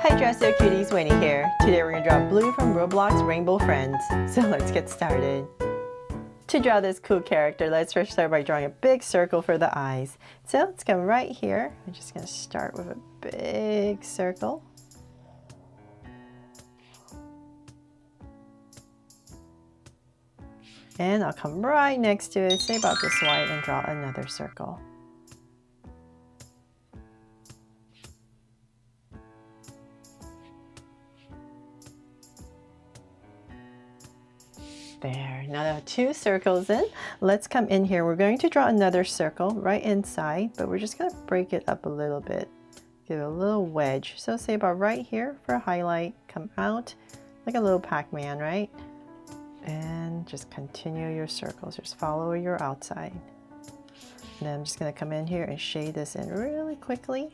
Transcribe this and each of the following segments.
Hi Dress-O Cuties, Winnie here. Today we're going to draw Blue from Roblox Rainbow Friends. So let's get started. To draw this cool character, let's first start by drawing a big circle for the eyes. So let's come right here. I'm just going to start with a big circle. And I'll come right next to it, say about this wide, and draw another circle. There, now that I have two circles in, let's come in here. We're going to draw another circle right inside, but we're just going to break it up a little bit. Give it a little wedge. So say about right here for a highlight, come out like a little Pac-Man, right? And just continue your circles. Just follow your outside. And then I'm just going to come in here and shade this in really quickly.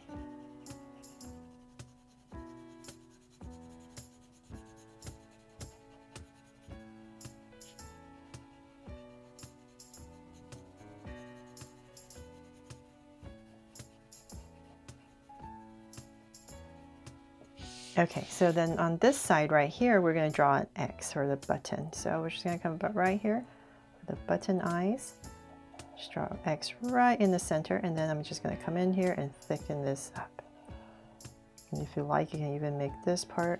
Okay, so then on this side right here, we're going to draw an X or the button. So we're just going to come about right here for the button eyes. Just draw an X right in the center, and then I'm just going to come in here and thicken this up. And if you like, you can even make this part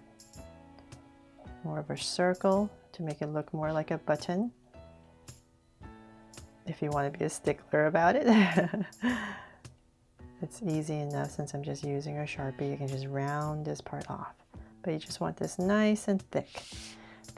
more of a circle to make it look more like a button. If you want to be a stickler about it. It's easy enough since I'm just using a Sharpie. You can just round this part off, but you just want this nice and thick.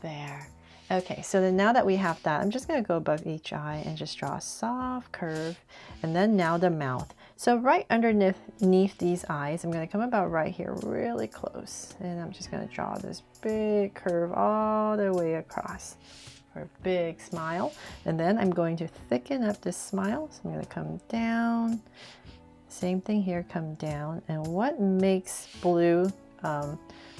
There. Okay, so then now that we have that, I'm just going to go above each eye and just draw a soft curve, and then now the mouth. So right underneath these eyes, I'm going to come about right here really close, and I'm just going to draw this big curve all the way across for a big smile. And then I'm going to thicken up this smile, so I'm going to come down. Same thing here, come down. And what makes Blue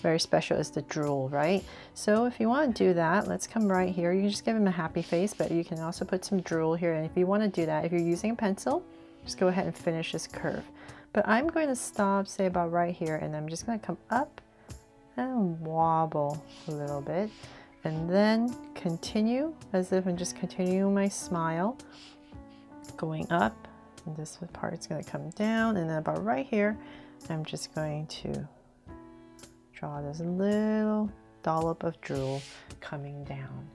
very special is the drool, right? So if you want to do that, let's come right here. You can just give him a happy face, but you can also put some drool here. And if you want to do that, if you're using a pencil, just go ahead and finish this curve. But I'm going to stop, say about right here, and I'm just going to come up and wobble a little bit. And then continue as if I'm just continuing my smile, going up. And this part's going to come down, and then about right here, I'm just going to draw this little dollop of drool coming down.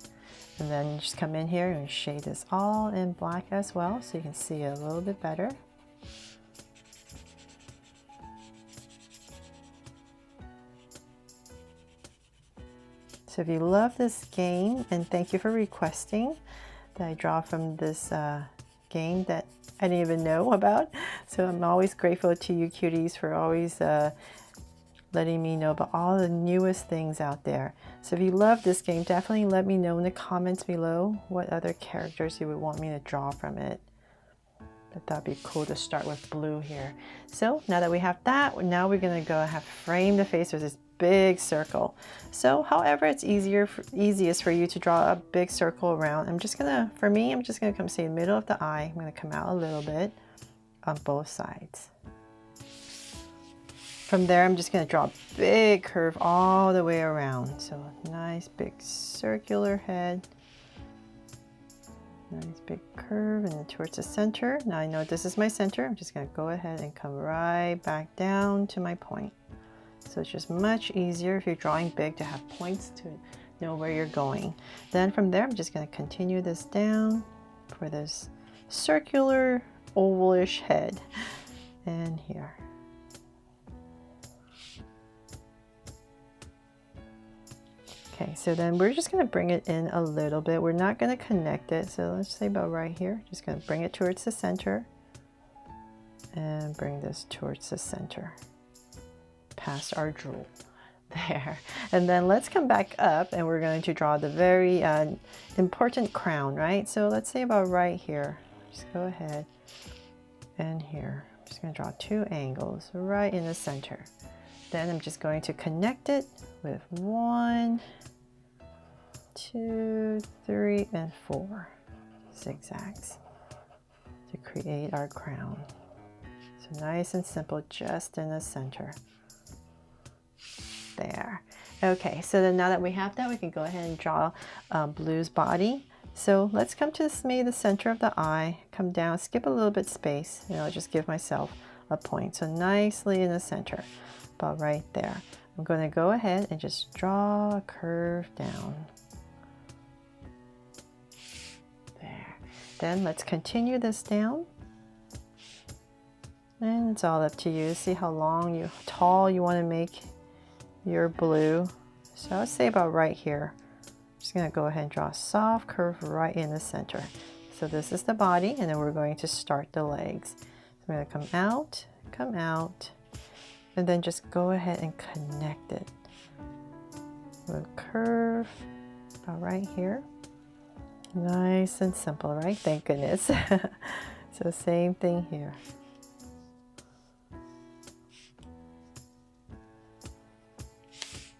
And then just come in here and shade this all in black as well, so you can see it a little bit better. So if you love this game, and thank you for requesting that I draw from this game that I didn't even know about. So I'm always grateful to you cuties for always letting me know about all the newest things out there. So if you love this game, definitely let me know in the comments below what other characters you would want me to draw from it. But that'd be cool to start with Blue here. So now that we have that, now we're gonna go have frame the face with this big circle. So however it's easiest for you to draw a big circle around, I'm just gonna come say the middle of the eye. I'm gonna come out a little bit on both sides. From there, I'm just gonna draw a big curve all the way around. So a nice big circular head. Nice big curve, and then towards the center. Now I know this is my center. I'm just gonna go ahead and come right back down to my point. So it's just much easier if you're drawing big to have points to know where you're going. Then from there, I'm just going to continue this down for this circular ovalish head. And here. Okay, so then we're just going to bring it in a little bit. We're not going to connect it. So let's say about right here. Just going to bring it towards the center and bring this towards the center. Past our drool there, and then let's come back up and we're going to draw the very important crown, right? So let's say about right here, just go ahead and here, I'm just going to draw two angles right in the center. Then I'm just going to connect it with 1, 2, 3, and 4 zigzags to create our crown. So nice and simple, just in the center. there. Okay, so then now that we have that, we can go ahead and draw Blue's body. So let's come to maybe the center of the eye, come down, skip a little bit space, and I'll just give myself a point. So nicely in the center, about right there. I'm going to go ahead and just draw a curve down. There. Then let's continue this down. And it's all up to you. See how tall you want to make your blue. So I would say about right here. I'm just going to go ahead and draw a soft curve right in the center. So this is the body, and then we're going to start the legs. So I'm going to come out, and then just go ahead and connect it. A curve about right here. Nice and simple, right? Thank goodness. So same thing here.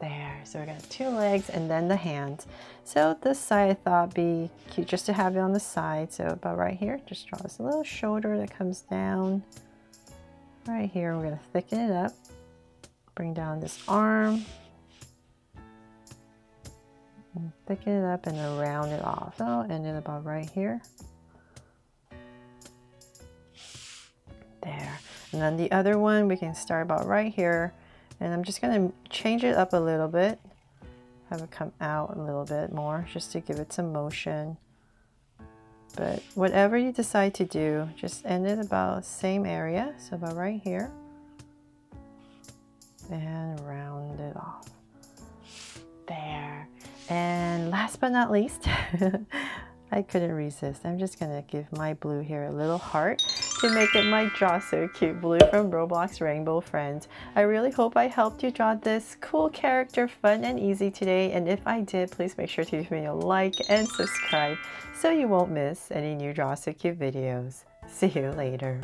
There, so we got 2 legs and then the hands. So this side I thought be cute just to have it on the side. So about right here, just draw this little shoulder that comes down. Right here, we're gonna thicken it up. Bring down this arm. And thicken it up and then round it off. So, and then about right here. There. And then the other one, we can start about right here. And I'm just going to change it up a little bit, have it come out a little bit more just to give it some motion. But whatever you decide to do, just end it about the same area, so about right here, and round it off. There. And last but not least, I couldn't resist. I'm just going to give my blue here a little heart to make it my Draw So Cute Blue from Roblox Rainbow Friends. I really hope I helped you draw this cool character fun and easy today, and if I did, please make sure to give me a like and subscribe so you won't miss any new Draw So Cute videos. See you later.